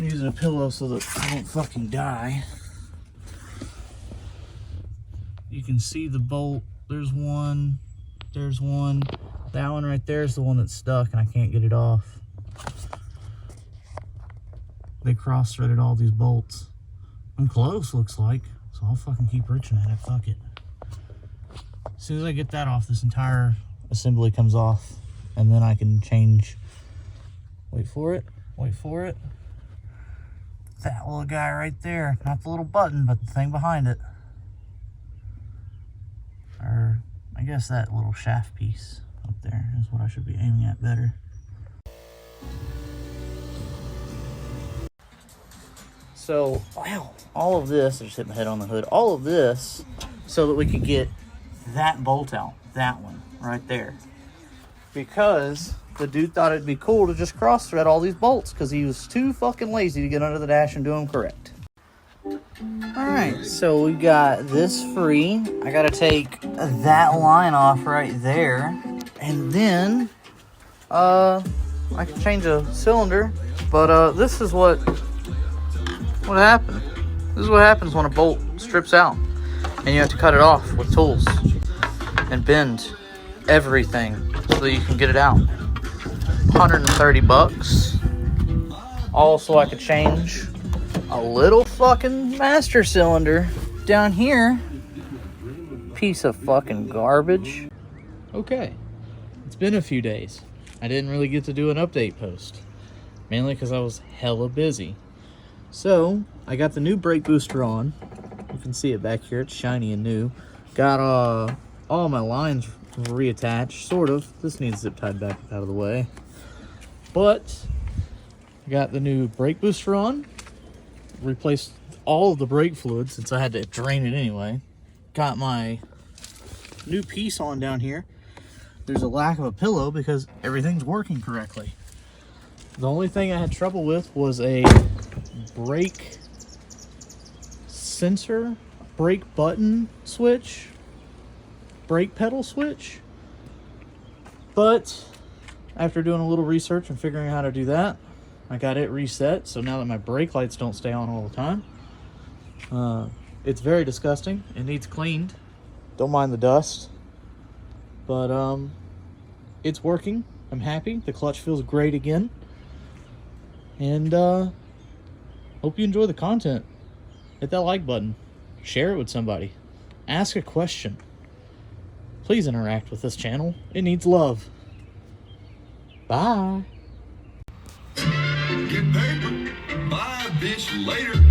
I'm using a pillow so that I don't fucking die. You can see the bolt. There's one. There's one. That one right there is the one that's stuck and I can't get it off. They cross-threaded all these bolts. I'm close, looks like. So I'll fucking keep reaching at it. Fuck it. As soon as I get that off, this entire assembly comes off. And then I can change. Wait for it. Wait for it. That little guy right there. Not the little button, but the thing behind it. Or I guess that little shaft piece up there is what I should be aiming at better. So, wow, all of this, I just hit my head on the hood, all of this so that we could get that bolt out, that one right there. Because the dude thought it'd be cool to just cross thread all these bolts because he was too fucking lazy to get under the dash and do them correct. Alright, so we got this free. I gotta take that line off right there. And then, I can change a cylinder. But, this is what happened. This is what happens when a bolt strips out. And you have to cut it off with tools. And bend everything so that you can get it out. 130 bucks. Also, I could change a little fucking master cylinder down here. Piece of fucking garbage. Okay, it's been a few days. I didn't really get to do an update post, mainly because I was hella busy. So I got the new brake booster on. You can see it back here, it's shiny and new. Got all my lines reattached, sort of. This needs zip tied back out of the way, but I got the new brake booster on. Replaced all of the brake fluid since I had to drain it anyway. Got my new piece on down here. There's a lack of a pillow because everything's working correctly. The only thing I had trouble with was a brake sensor, brake button switch, brake pedal switch. But after doing a little research and figuring out how to do that, I got it reset, so now that my brake lights don't stay on all the time. It's very disgusting. It needs cleaned. Don't mind the dust. But, it's working. I'm happy. The clutch feels great again. And, hope you enjoy the content. Hit that like button. Share it with somebody. Ask a question. Please interact with this channel. It needs love. Bye. Get paper. Bye, bitch. Later.